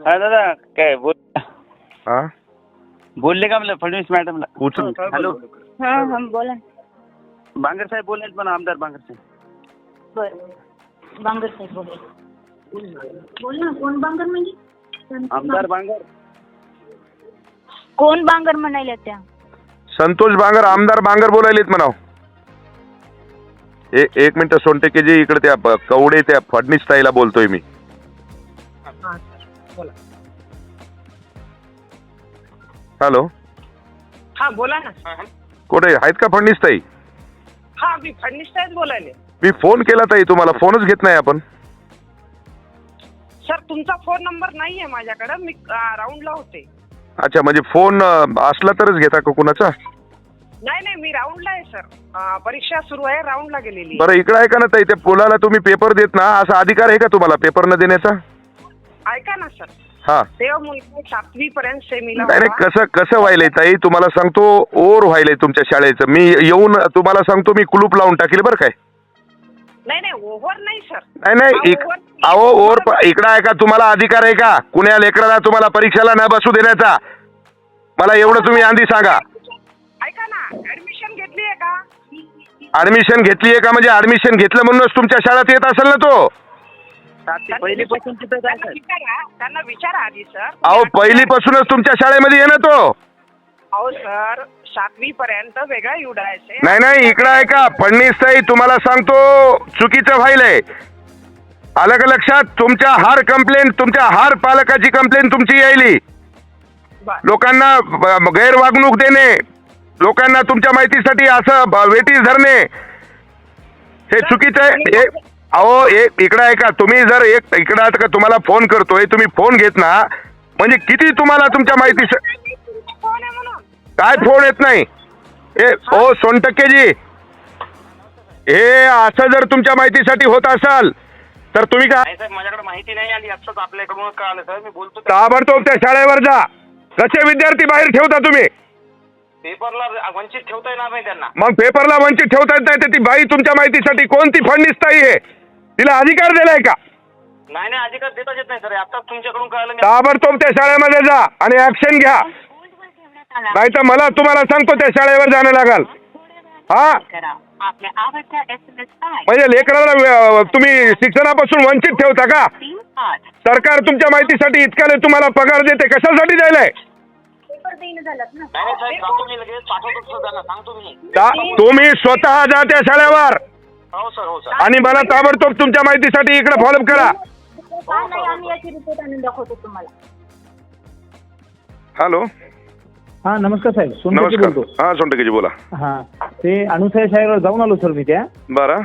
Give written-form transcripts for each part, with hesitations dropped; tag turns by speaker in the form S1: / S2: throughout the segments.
S1: हा दादा काय बोल
S2: हा
S1: बोलले का मला फडणवीस मॅडमला
S2: उचल.
S1: हॅलो
S3: हा हा बोला.
S1: बांगर साहेब बोलले पण आमदार बांगर साहेब.
S3: बरं बांगर साहेब बोला. बोल ना, कोण बांगर म्हणजे?
S1: आमदार बांगर
S3: कोण बांगर म्हणायला त्या?
S2: संतोष बांगर, आमदार बांगर बोलायलेत म्हणाव. एक मिनिट सोनटेकेजी, इकडे त्या कवडे त्या फडणीस ताईला बोलतोय मी. हॅलो,
S4: हा बोला ना.
S2: कुठे आहेत का फडणीस ताई?
S4: हा मी फडणीस साहेब बोलायले.
S2: मी फोन केला ताई, तुम्हाला फोनच घेत नाही आपण.
S4: सर तुमचा फोन नंबर नाहीये माझ्याकडे, मी राऊंडला होते.
S2: अच्छा, म्हणजे फोन असला तरच घेता का कुणाचा?
S4: नाही नाही, मी राऊंडला आहे सर. परीक्षा सुरू आहे, राऊंडला गेलेली.
S2: बरं इकडे ऐका ना ताई, त्या पोलाला तुम्ही पेपर देत ना, असा अधिकार आहे का तुम्हाला पेपर न देण्याचा?
S4: ऐका ना सर,
S2: हा
S4: तेव्हा मुलगा 7वी पर्यंत सेमीला
S2: नाही नाही,
S4: होता.
S2: कसं व्हायलंय ताई, तुम्हाला सांगतो ओर व्हायलंय तुमच्या शाळेचं. मी येऊन तुम्हाला सांगतो, मी कुलूप लावून टाकेल बरं काय.
S4: नाही नाही, ओव्हर नाही सर.
S2: नाही अहो ओर इकडं आहे का, तुम्हाला अधिकार आहे का कुण्या लेकराला तुम्हाला परीक्षेला न बसू देण्याचा? मला एवढं तुम्ही आधी सांगा.
S4: ऐका ना, ऍडमिशन घेतली आहे का?
S2: ऍडमिशन घेतली आहे का म्हणजे ऍडमिशन घेतलं म्हणूनच तुमच्या शाळेत येत असेल ना तो.
S1: पहिलीपासून तिथं जायचं.
S4: त्यांना विचारा आधी सर.
S2: अहो पहिलीपासूनच तुमच्या शाळेमध्ये ये ना तो.
S4: अहो सर, 7वी पर्यंत वेगळा युडायचे.
S2: नाही इकडं आहे का फडणीस ताई, तुम्हाला सांगतो चुकीचं व्हायलंय. आलं का लक्षात? तुमच्या हर कंप्लेंट, तुमच्या हर पालकाची कंप्लेंट तुमची यायली. लोकांना गैरवागणूक देणे, लोकांना तुमच्या माहितीसाठी असं वेटीस धरणे, हे चुकीचं आहे. अहो इकडं आहे का, तुम्ही जर इकडं आहात का, तुम्हाला फोन करतोय, तुम्ही फोन घेत ना, म्हणजे किती तुम्हाला तुमच्या माहितीसाठी
S4: कोण आहे म्हणून?
S2: काय फोन येत नाही? ओ सोनटक्केजी, हे असं जर तुमच्या माहितीसाठी होत असाल तर तुम्ही काय
S1: माझ्याकडे माहिती नाही आली, आत्ताच आपल्याकडून कळालं सर. मी बोलतो
S2: ताबडतोब त्या शाळेवर जा. कसे विद्यार्थी बाहेर ठेवता तुम्ही?
S1: पेपरला वंचित ठेवता येणार नाही त्यांना.
S2: मग पेपरला वंचित ठेवता येत नाही तर ती बाई तुमच्या माहितीसाठी कोणती फडणीस ताई आहे? तिला अधिकार दिलाय का?
S1: नाही नाही, अधिकार देताच येत नाही सर. आत्ताच तुमच्याकडून कळालं.
S2: ताबडतोब त्या शाळेमध्ये जा आणि ऍक्शन घ्या, नाही तर मला तुम्हाला सांगतो त्या शाळेवर जाणं लागल. हा म्हणजे लेकराला तुम्ही शिक्षणापासून वंचित ठेवता का? सरकार तुमच्या माहितीसाठी इतका तुम्हाला पगार देते, कशासाठी द्यायलाय? तुम्ही स्वतः जा त्या शाळेवर.
S1: हो सर, हो सर.
S2: आणि मला ताबडतोब तुमच्या माहितीसाठी इकडे फॉलोअप करा.
S3: नाही, आम्ही याची रिपोर्ट आणून दाखवतो तुम्हाला.
S2: हॅलो,
S5: हा नमस्कार साहेब, सोनटके
S2: नमस्कार.
S5: बोलतो.
S2: हा सोनटकेजी बोला.
S5: हा ते अनुसया शाळेवर जाऊन आलो सर मी त्या,
S2: बरं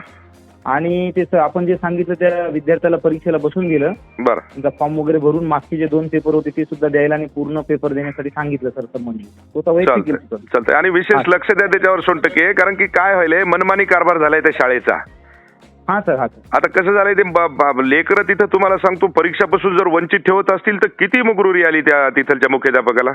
S5: आणि ते आपण जे सांगितलं त्या विद्यार्थ्याला परीक्षेला बसून गेलं.
S2: बरं
S5: त्यांचा फॉर्म वगैरे भरून मागचे जे 2 पेपर होते ते सुद्धा द्यायला आणि पूर्ण पेपर देण्यासाठी सांगितलं सर संबंधित. तो तर वैयक्तिक गेला सर.
S2: चालतंय. आणि विशेष लक्ष द्या त्याच्यावर सोनटके, कारण की काय व्हायलंय, मनमानी कारभार झालाय त्या शाळेचा.
S5: हा सर, हा सर.
S2: आता कसं झालंय ते लेकरं तिथं तुम्हाला सांगतो परीक्षापासून जर वंचित ठेवत असतील तर किती मुगरुरी आली त्या तिथलच्या मुख्याध्यापकाला.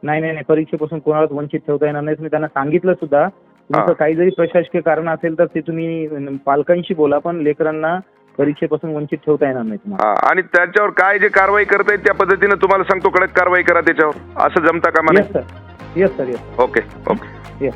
S5: नाही परीक्षेपासून कोणालाच वंचित ठेवता येणार नाही. मी त्यांना सांगितलं सुद्धा, तुमचं काही जरी प्रशासकीय कारण असेल तर ते तुम्ही पालकांशी बोला, पण लेकरांना परीक्षेपासून वंचित ठेवता येणार नाही तुम्हाला.
S2: आणि त्याच्यावर काय जे कारवाई करतायत त्या पद्धतीनं तुम्हाला सांगतो कडक कारवाई करा त्याच्यावर. असं जमता का मला?
S5: Yes sir, yes sir, yes.
S2: Okay okay.
S5: Yes.